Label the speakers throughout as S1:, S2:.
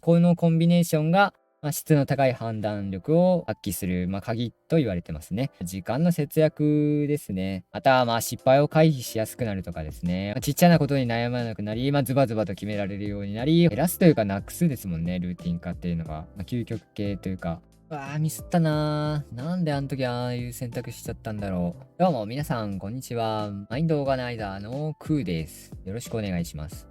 S1: このコンビネーションが質の高い判断力を発揮する、鍵と言われてますね。時間の節約ですね。または失敗を回避しやすくなるとかですね。ちっちゃなことに悩まなくなり、ズバズバと決められるようになり、減らすというかなくすですもんね、ルーティン化っていうのが。究極系というか。ミスったなー。なんであの時ああいう選択しちゃったんだろう。どうも皆さん、こんにちは。マインドオーガナイザーのクーです。よろしくお願いします。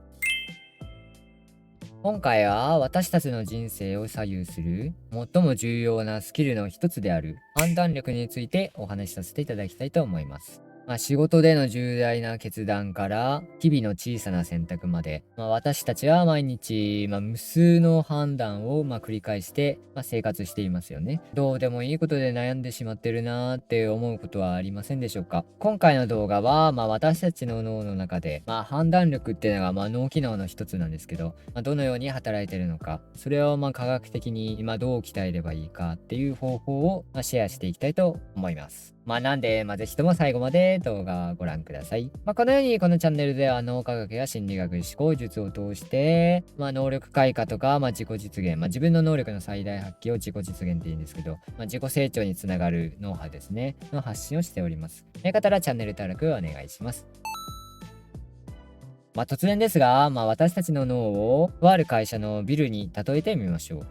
S1: 今回は私たちの人生を左右する最も重要なスキルの一つである判断力についてお話しさせていただきたいと思います。仕事での重大な決断から日々の小さな選択まで、私たちは毎日、無数の判断を繰り返して、生活していますよね。どうでもいいことで悩んでしまってるなーって思うことはありませんでしょうか？今回の動画は、私たちの脳の中で、判断力っていうのが脳機能の一つなんですけど、どのように働いているのか、それを科学的にどう鍛えればいいかっていう方法をシェアしていきたいと思います。なんで、ぜひとも最後まで動画をご覧ください。このようにこのチャンネルでは脳科学や心理学、思考術を通して、能力開花とか、自己実現、自分の能力の最大発揮を自己実現って言うんですけど、自己成長につながるノウハウですね、の発信をしております。よかったらチャンネル登録お願いします。突然ですが、私たちの脳をとある会社のビルに例えてみましょう。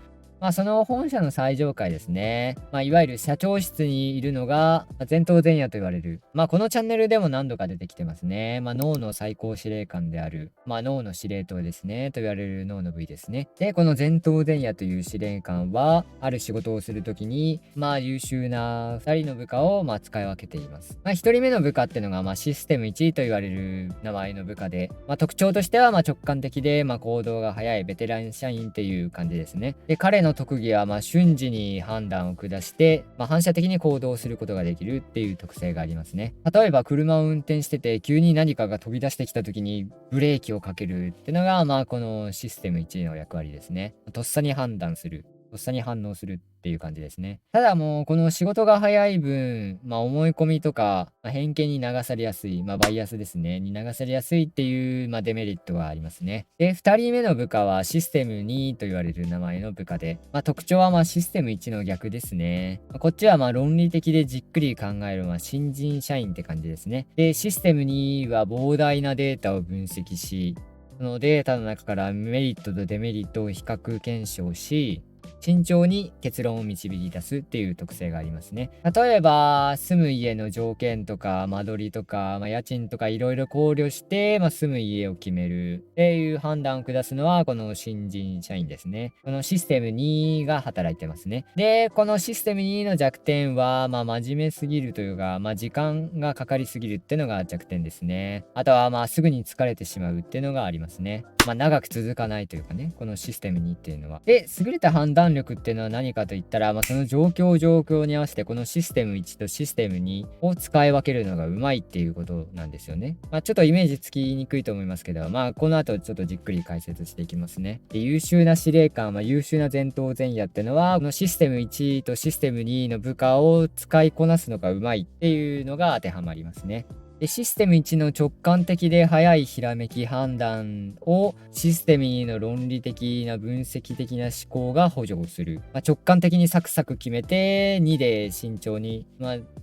S1: その本社の最上階ですね。いわゆる社長室にいるのが、前頭前野と言われる。このチャンネルでも何度か出てきてますね。脳の最高司令官である、脳の司令塔ですね。と言われる脳の部位ですね。で、この前頭前野という司令官は、ある仕事をするときに、優秀な2人の部下を、使い分けています。1人目の部下っていうのが、システム1と言われる名前の部下で、特徴としては、直感的で、行動が早いベテラン社員っていう感じですね。で、彼の特技は瞬時に判断を下して、反射的に行動することができるっていう特性がありますね。例えば車を運転してて急に何かが飛び出してきた時にブレーキをかけるってのがこのシステム1の役割ですね。とっさに判断する。とっさに反応するっていう感じですね。ただもうこの仕事が早い分、思い込みとか、偏見に流されやすい、バイアスですね、に流されやすいっていう、デメリットがありますね。で、2人目の部下はシステム2と言われる名前の部下で、特徴はシステム1の逆ですね。こっちは論理的でじっくり考える、新人社員って感じですね。で、システム2は膨大なデータを分析し、そのデータの中からメリットとデメリットを比較検証し、慎重に結論を導き出すっていう特性がありますね。例えば、住む家の条件とか、間取りとか、家賃とかいろいろ考慮して、住む家を決めるっていう判断を下すのは、この新人社員ですね。このシステム2が働いてますね。で、このシステム2の弱点は、真面目すぎるというか、時間がかかりすぎるっていうのが弱点ですね。あとは、すぐに疲れてしまうっていうのがありますね。長く続かないというかね、このシステム2っていうのは。で、優れた判断力っていうのは何かといったら、その状況に合わせてこのシステム1とシステム2を使い分けるのがうまいっていうことなんですよね。ちょっとイメージつきにくいと思いますけど、この後ちょっとじっくり解説していきますね。で、優秀な司令官、優秀な前頭前野っていうのは、このシステム1とシステム2の部下を使いこなすのがうまいっていうのが当てはまりますね。で、システム1の直感的で早いひらめき判断をシステム2の論理的な分析的な思考が補助する。直感的にサクサク決めて2で慎重に、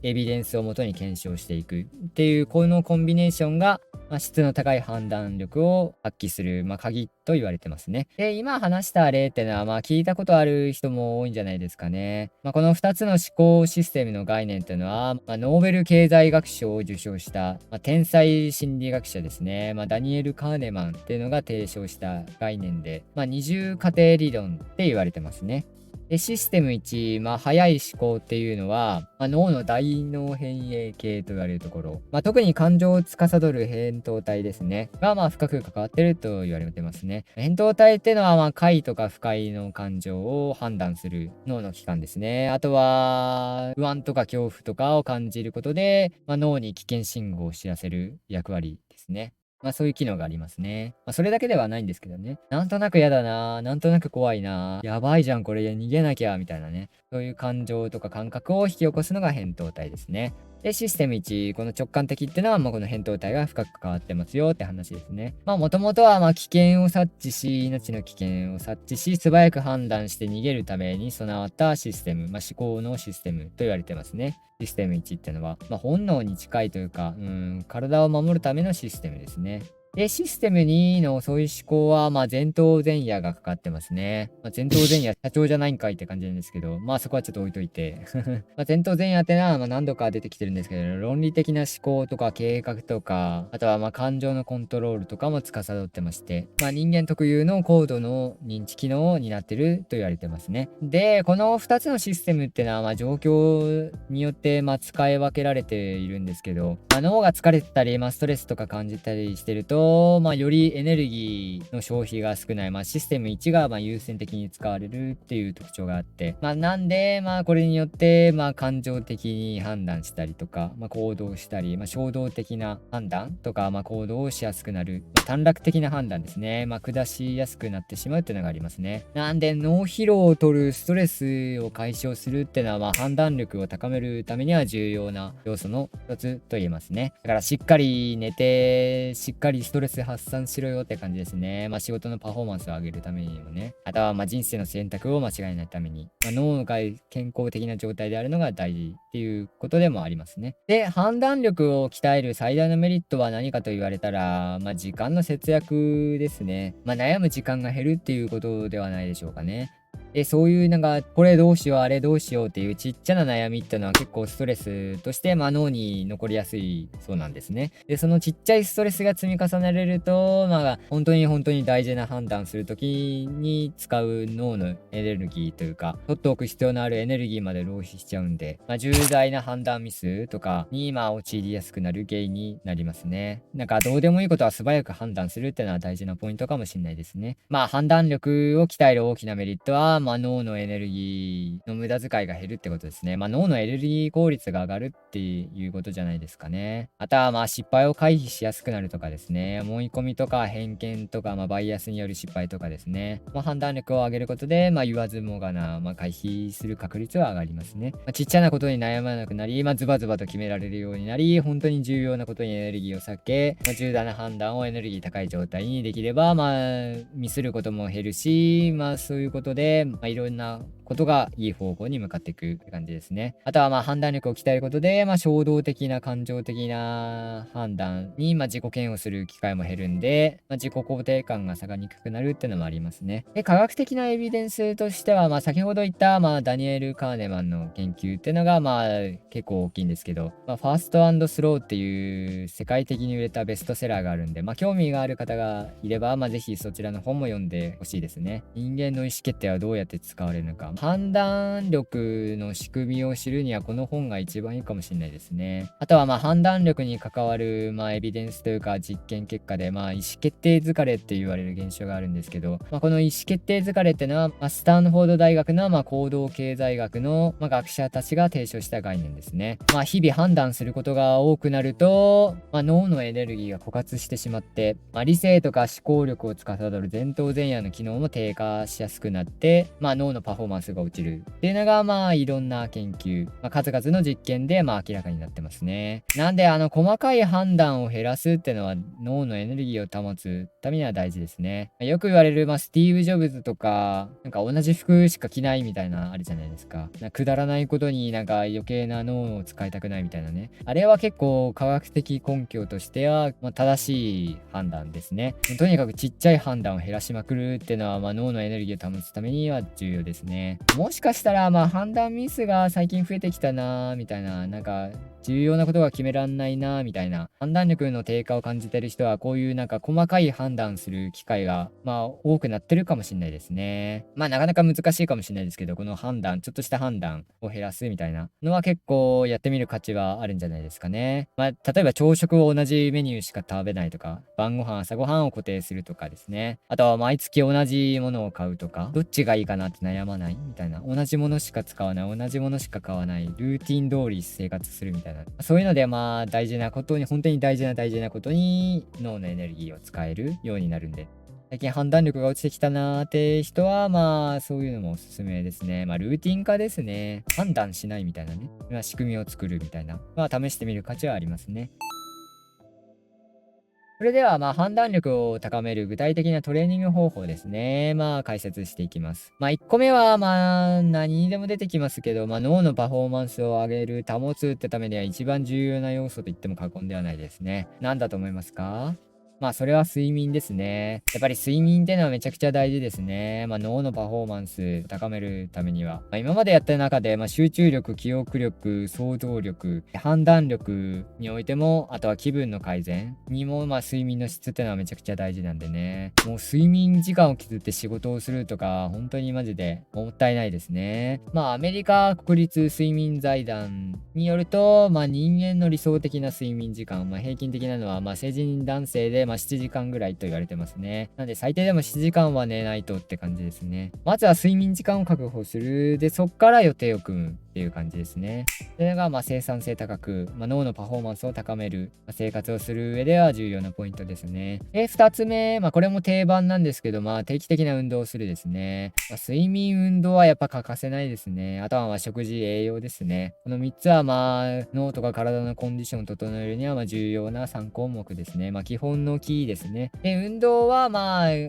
S1: エビデンスをもとに検証していくっていうこのコンビネーションが、質の高い判断力を発揮する、鍵と言われてますね。で、今話した例ってのは聞いたことある人も多いんじゃないですかね。この2つの思考システムの概念っていうのは、ノーベル経済学賞を受賞した、天才心理学者ですね。ダニエル・カーネマンっていうのが提唱した概念で、二重過程理論って言われてますね。で、システム1、早い思考っていうのは、脳の大脳変影系と言われるところ、特に感情を司る扁桃体ですね。が、深く関わってると言われてますね。扁桃体っていうのは、快とか不快の感情を判断する脳の器官ですね。あとは、不安とか恐怖とかを感じることで、脳に危険信号を知らせる役割ですね。そういう機能がありますね。それだけではないんですけどね。なんとなく嫌だな、なんとなく怖いな、やばいじゃんこれ逃げなきゃみたいなね。そういう感情とか感覚を引き起こすのが扁桃体ですね。で、システム1、この直感的ってのは、この扁桃体が深く関わってますよって話ですね。もともとは、危険を察知し、命の危険を察知し、素早く判断して逃げるために備わったシステム、思考のシステムと言われてますね。システム1ってのは、本能に近いというか、体を守るためのシステムですね。で、システム2のそういう思考は、前頭前野がかかってますね。前頭前野、社長じゃないんかいって感じなんですけど、そこはちょっと置いといて。前頭前野ってのは、何度か出てきてるんですけど、論理的な思考とか計画とか、あとは感情のコントロールとかも司ってまして、人間特有の高度の認知機能を担ってると言われてますね。で、この2つのシステムってのは、状況によって、使い分けられているんですけど、脳が疲れてたり、ストレスとか感じたりしてると、よりエネルギーの消費が少ない、システム1が優先的に使われるっていう特徴があって、なんで、これによって、感情的に判断したりとか、行動したり、衝動的な判断とか、行動をしやすくなる、短絡的な判断ですね。下しやすくなってしまうっていうのがありますね。なんで、脳疲労を取るストレスを解消するっていうのは、判断力を高めるためには重要な要素の一つと言えますね。だから、しっかり寝て、しっかりストレス発散しろよって感じですね。仕事のパフォーマンスを上げるためにもね。あとは、人生の選択を間違えないために、脳が健康的な状態であるのが大事っていうことでもありますね。で、判断力を鍛える最大のメリットは何かと言われたら、時間の節約ですね。悩む時間が減るっていうことではないでしょうかね。で、そういうこれどうしよう、あれどうしようっていうちっちゃな悩みっていうのは結構ストレスとして、脳に残りやすいそうなんですね。で、そのちっちゃいストレスが積み重ねられると、本当に大事な判断するときに使う脳のエネルギーというか、取っておく必要のあるエネルギーまで浪費しちゃうんで、重大な判断ミスとかに、陥りやすくなる原因になりますね。どうでもいいことは素早く判断するっていうのは大事なポイントかもしれないですね。判断力を鍛える大きなメリットは、脳のエネルギーの無駄遣いが減るってことですね。脳のエネルギー効率が上がるっていうことじゃないですかね。あとは失敗を回避しやすくなるとかですね。思い込みとか偏見とか、バイアスによる失敗とかですね。判断力を上げることで、言わずもがな、回避する確率は上がりますね。ちっちゃなことに悩まなくなり、ズバズバと決められるようになり、本当に重要なことにエネルギーを避け、重大な判断をエネルギー高い状態にできれば、ミスることも減るし、そういうことで、いろんなことがいい方向に向かっていくって感じですね。あとは判断力を鍛えることで、衝動的な感情的な判断に自己嫌悪する機会も減るんで、自己肯定感が下がりにくくなるっていうのもありますね。で、科学的なエビデンスとしては、先ほど言った、ダニエル・カーネマンの研究っていうのが、結構大きいんですけど、ファースト&スローっていう世界的に売れたベストセラーがあるんで、興味がある方がいれば、ぜひそちらの本も読んでほしいですね。人間の意思決定はどうやって使われるのか。判断力の仕組みを知るにはこの本が一番いいかもしれないですね。あとは判断力に関わるエビデンスというか実験結果で意思決定疲れって言われる現象があるんですけど、この意思決定疲れってのは、スタンフォード大学の行動経済学の学者たちが提唱した概念ですね。日々判断することが多くなると、脳のエネルギーが枯渇してしまって、理性とか思考力を司る前頭前野の機能も低下しやすくなって、脳のパフォーマンスが落ちるっていうのがいろんな研究、数々の実験で明らかになってますね。なんで細かい判断を減らすっていうのは脳のエネルギーを保つためには大事ですね。よく言われるスティーブ・ジョブズとか同じ服しか着ないみたいなあれじゃないですか。くだらないことに余計な脳を使いたくないみたいなね。あれは結構科学的根拠としては正しい判断ですね。とにかくちっちゃい判断を減らしまくるっていうのは脳のエネルギーを保つためには重要ですね。もしかしたら判断ミスが最近増えてきたなーみたいな、重要なことが決めらんないなみたいな判断力の低下を感じてる人はこういう細かい判断する機会が多くなってるかもしれないですね。なかなか難しいかもしれないですけど、この判断、ちょっとした判断を減らすみたいなのは結構やってみる価値はあるんじゃないですかね。例えば朝食を同じメニューしか食べないとか、晩ご飯、朝ご飯を固定するとかですね。あとは毎月同じものを買うとか、どっちがいいかなって悩まないみたいな。同じものしか使わない、同じものしか買わない、ルーティン通り生活するみたいな。そういうので大事なことに、本当に大事なことに脳のエネルギーを使えるようになるんで。最近判断力が落ちてきたなーって人は、そういうのもおすすめですね。ルーティン化ですね。判断しないみたいなね。仕組みを作るみたいな。試してみる価値はありますね。それでは、判断力を高める具体的なトレーニング方法ですね。解説していきます。1個目は、何にでも出てきますけど、脳のパフォーマンスを上げる、保つってためには一番重要な要素と言っても過言ではないですね。何だと思いますか？それは睡眠ですね。やっぱり睡眠ってのはめちゃくちゃ大事ですね。脳のパフォーマンス高めるためには、今までやった中で、集中力、記憶力、想像力、判断力においても、あとは気分の改善にも、睡眠の質ってのはめちゃくちゃ大事なんでね。もう睡眠時間を削って仕事をするとか、本当にマジでもったいないですね。アメリカ国立睡眠財団によると、人間の理想的な睡眠時間、平均的なのは、成人男性で7時間ぐらいと言われてますね。なんで最低でも7時間は寝ないとって感じですね。まずは睡眠時間を確保する。で、そっから予定を組むっていう感じですね。それが生産性高く、脳のパフォーマンスを高める、生活をする上では重要なポイントですね。で、2つ目、これも定番なんですけど、定期的な運動をするですね。睡眠、運動はやっぱ欠かせないですね。あとは食事、栄養ですね。この3つは脳とか体のコンディションを整えるには重要な3項目ですね。基本のキーですね。で、運動は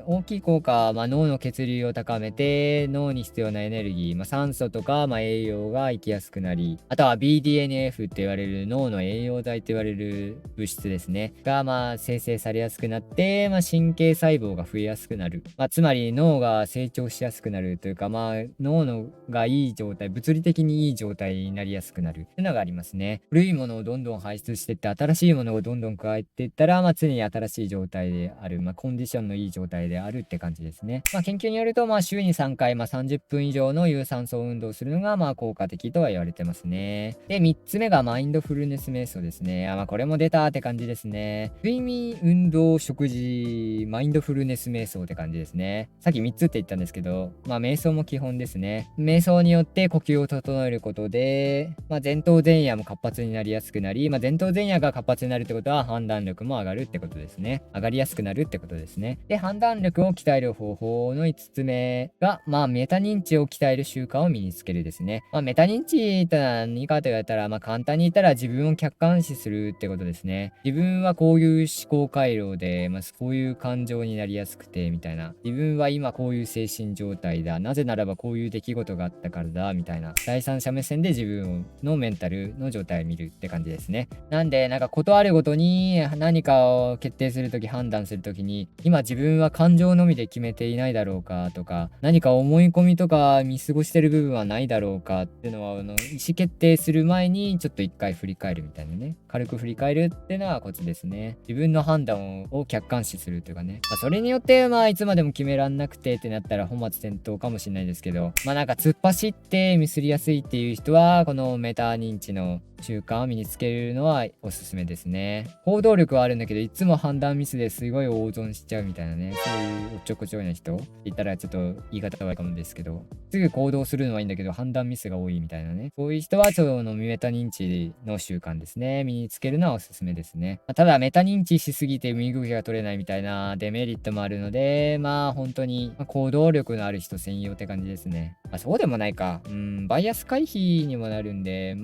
S1: 大きい効果は、脳の血流を高めて、脳に必要なエネルギー、酸素とか、栄養が行きやすくなり、あとは BDNF って言われる脳の栄養剤って言われる物質ですね。が、生成されやすくなって、神経細胞が増えやすくなる。つまり脳が成長しやすくなるというか、脳のがいい状態、物理的にいい状態になりやすくなるっていうのがありますね。古いものをどんどん排出していって、新しいものをどんどん加えていったら、常に新しい状態である、コンディションのいい状態であるって感じですね。研究によると、週に3回、30分以上の有酸素運動するのが、効果的とは言われてますね。で、3つ目がマインドフルネス瞑想ですね。これも出たって感じですね。睡眠、運動、食事、マインドフルネス瞑想って感じですね。さっき3つって言ったんですけど、瞑想も基本ですね。瞑想によって呼吸を整えることで、前頭前野も活発になりやすくなり、前頭前野が活発になるってことは判断力も上がるってことですね。上がりやすくなるってことですね。で、判断力を鍛える方法の5つ目が、メタ認知を鍛える習慣を身につけるですね。メタ認知って何かと言われたら、簡単に言ったら自分を客観視するってことですね。自分はこういう思考回路で、こういう感情になりやすくて、みたいな。自分は今こういう精神状態だ。なぜならばこういう出来事があったからだ、みたいな。第三者目線で自分のメンタルの状態を見るって感じですね。なんで、ことあるごとに何かを決定するとき、判断するときに、今自分は感情のみで決めていないだろうかとか、何か思い込みとか見過ごしてる部分はないだろうかっていうのは、意思決定する前にちょっと一回振り返るみたいなね。軽く振り返るっていうのはコツですね。自分の判断を客観視するというかね。それによって、いつまでも決めらんなくてってなったら本末転倒かもしれないですけど、突っ走ってミスりやすいっていう人は、このメタ認知の習慣を身につけるのはおすすめですね。行動力はあるんだけど、いつも判断ミスですごい大損しちゃうみたいなね。そういうおっちょこちょいな人って言ったらちょっと言い方悪いかもですけど、すぐ行動するのはいいんだけど、判断ミスが多いみたいなね。そういう人は、そのメタ認知の習慣ですね。身につけるのはおすすめですね。ただ、メタ認知しすぎて身動きが取れないみたいなデメリットもあるので、本当に行動力のある人専用って感じですね。そうでもないか。バイアス回避にもなるんで、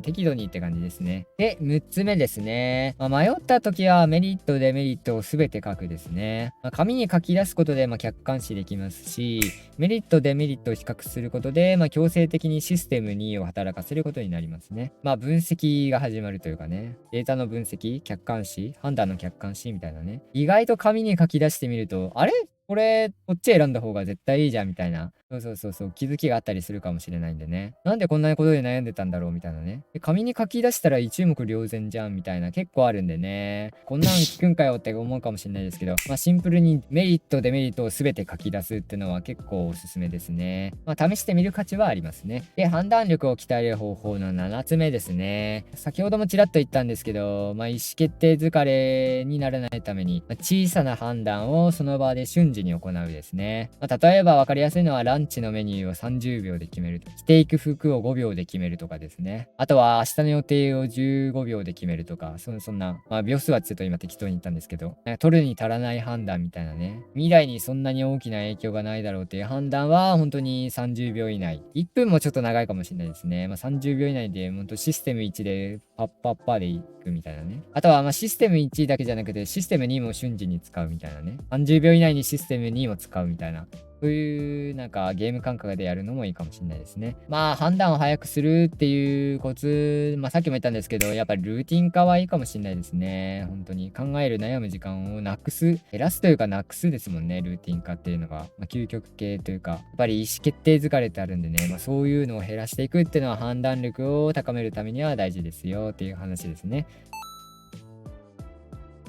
S1: 適度にって感じですね。で、6つ目ですね。迷った時はメリット、デメリットをすべて書くですね。紙に書き出すことで、客観視できますし、メリット、デメリットを比較することで、強制的にシステムにを働かせることになりますね。分析が始まるというかね。データの分析、客観視、判断の客観視みたいなね。意外と紙に書き出してみると、あれこれ、こっち選んだ方が絶対いいじゃんみたいな。そう、気づきがあったりするかもしれないんでね。なんでこんなことで悩んでたんだろうみたいなね。で、紙に書き出したら一目瞭然じゃんみたいな結構あるんでね。こんなん聞くんかよって思うかもしれないですけど、シンプルにメリット、デメリットを全て書き出すっていうのは結構おすすめですね。試してみる価値はありますね。で、判断力を鍛える方法の7つ目ですね。先ほどもちらっと言ったんですけど、意思決定疲れにならないために、小さな判断をその場で瞬時時に行うですね。例えば分かりやすいのはランチのメニューを30秒で決めると。着ていく服を5秒で決めるとかですね。あとは明日の予定を15秒で決めるとか、そんな、秒数はちょっと今適当に言ったんですけど、取るに足らない判断みたいなね。未来にそんなに大きな影響がないだろうっていう判断は本当に30秒以内。1分もちょっと長いかもしれないですね。30秒以内で本当システム1でパッパッパでいくみたいなね。あとはシステム1だけじゃなくてシステム2も瞬時に使うみたいなね。30秒以内にシステム2も使うみたいな。そういうなんかゲーム感覚でやるのもいいかもしれないですね。判断を早くするっていうコツ、さっきも言ったんですけど、やっぱりルーティン化はいいかもしれないですね。本当に考える悩む時間をなくす、減らすというかなくすですもんね、ルーティン化っていうのが。究極系というか、やっぱり意思決定疲れってあるんでね、そういうのを減らしていくっていうのは判断力を高めるためには大事ですよっていう話ですね。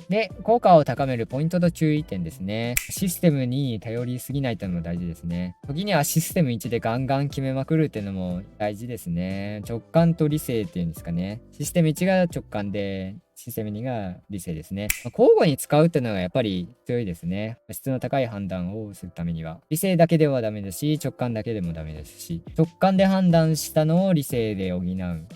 S1: で、効果を高めるポイントと注意点ですね。システムに頼りすぎないというのも大事ですね。時にはシステム1でガンガン決めまくるっていうのも大事ですね。直感と理性っていうんですかね。システム1が直感で、システム2が理性ですね。交互に使うっていうのがやっぱり強いですね。質の高い判断をするためには。理性だけではダメですし、直感だけでもダメですし、直感で判断したのを理性で補うっ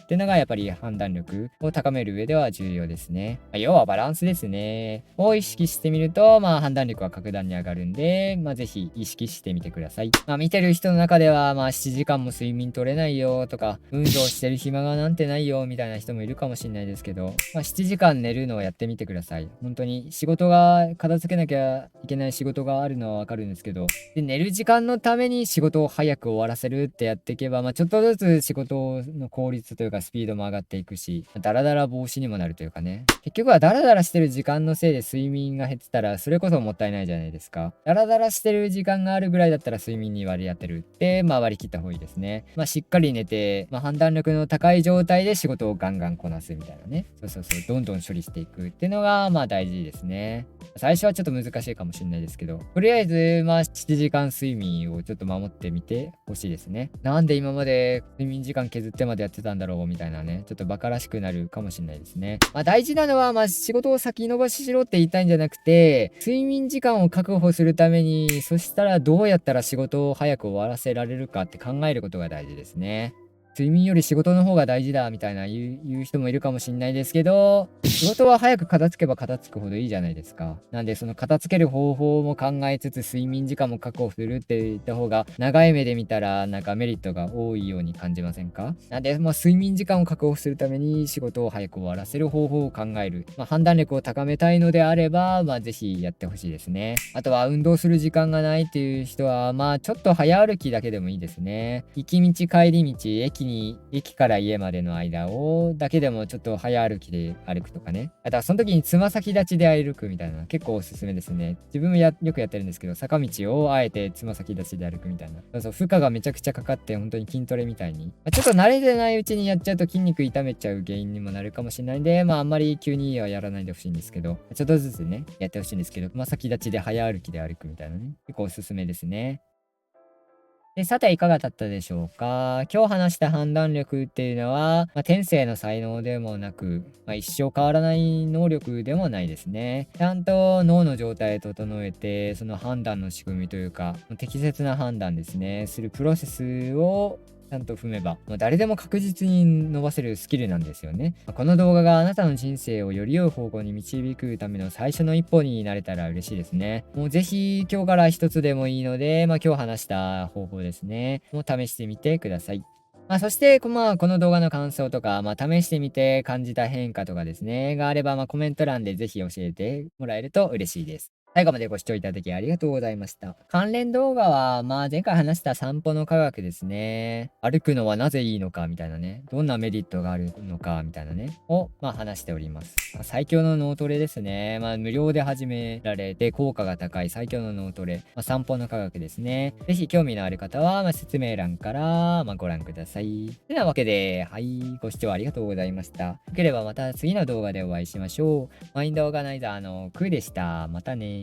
S1: ていうのがやっぱり判断力を高める上では重要ですね。要はバランスですね。を意識してみると、判断力は格段に上がるんで、ぜひ意識してみてください。見てる人の中では、7時間も睡眠取れないよとか、運動してる暇がなんてないよみたいな人もいるかもしれないですけど、7時間寝るのをやってみてください。本当に仕事が片付けなきゃいけない仕事があるのはわかるんですけど、で、寝る時間のために仕事を早く終わらせるってやっていけば、ちょっとずつ仕事の効率というかスピードも上がっていくし、ダラダラ防止にもなるというかね。結局はダラダラしてる時間のせいで睡眠が減ってたら、それこそもったいないじゃないですか。ダラダラしてる時間があるぐらいだったら睡眠に割り当てるって、割り切った方がいいですね。しっかり寝て、判断力の高い状態で仕事をガンガンこなすみたいなね。そう、どんどん処理していくっていうのが、大事ですね。最初はちょっと難しいかもしれないですけど、とりあえず、7時間睡眠をちょっと守ってみてほしいですね。なんで今まで睡眠時間削ってまでやってたんだろうみたいなね、ちょっとバカらしくなるかもしれないですね。大事なのは、仕事を先延ばししろって言いたいんじゃなくて、睡眠時間を確保するために、そしたらどうやったら仕事を早く終わらせられるかって考えることが大事ですね。睡眠より仕事の方が大事だみたいな言う人もいるかもしれないですけど、仕事は早く片付けば片付くほどいいじゃないですか。なんでその片付ける方法も考えつつ睡眠時間も確保するって言った方が長い目で見たらなんかメリットが多いように感じませんか？なんで睡眠時間を確保するために仕事を早く終わらせる方法を考える。判断力を高めたいのであれば、ぜひやってほしいですね。あとは運動する時間がないっていう人は、ちょっと早歩きだけでもいいですね。行き道帰り道、駅から家までの間をだけでもちょっと早歩きで歩くとかね。あとはその時につま先立ちで歩くみたいな結構おすすめですね。自分もよくやってるんですけど、坂道をあえてつま先立ちで歩くみたいな。負荷がめちゃくちゃかかって本当に筋トレみたいに。ちょっと慣れてないうちにやっちゃうと筋肉痛めちゃう原因にもなるかもしれないんで、あんまり急にはやらないでほしいんですけど、ちょっとずつね、やってほしいんですけど、つま先立ちで早歩きで歩くみたいなね。結構おすすめですね。で、さていかがだったでしょうか。今日話した判断力っていうのは、天性の才能でもなく、一生変わらない能力でもないですね。ちゃんと脳の状態を整えて、その判断の仕組みというか、適切な判断ですね、するプロセスをちゃんと踏めば、誰でも確実に伸ばせるスキルなんですよね。この動画があなたの人生をより良い方向に導くための最初の一歩になれたら嬉しいですね。もうぜひ今日から一つでもいいので、今日話した方法ですね。もう試してみてください。そして、この動画の感想とか、試してみて感じた変化とかですね、があれば、コメント欄でぜひ教えてもらえると嬉しいです。最後までご視聴いただきありがとうございました。関連動画は、前回話した散歩の科学ですね。歩くのはなぜいいのかみたいなね。どんなメリットがあるのかみたいなね。を、話しております。最強の脳トレですね。無料で始められて効果が高い最強の脳トレ。散歩の科学ですね。ぜひ興味のある方は、説明欄から、ご覧ください。てなわけで、はい、ご視聴ありがとうございました。よければまた次の動画でお会いしましょう。マインドオーガナイザーのクーでした。またねー。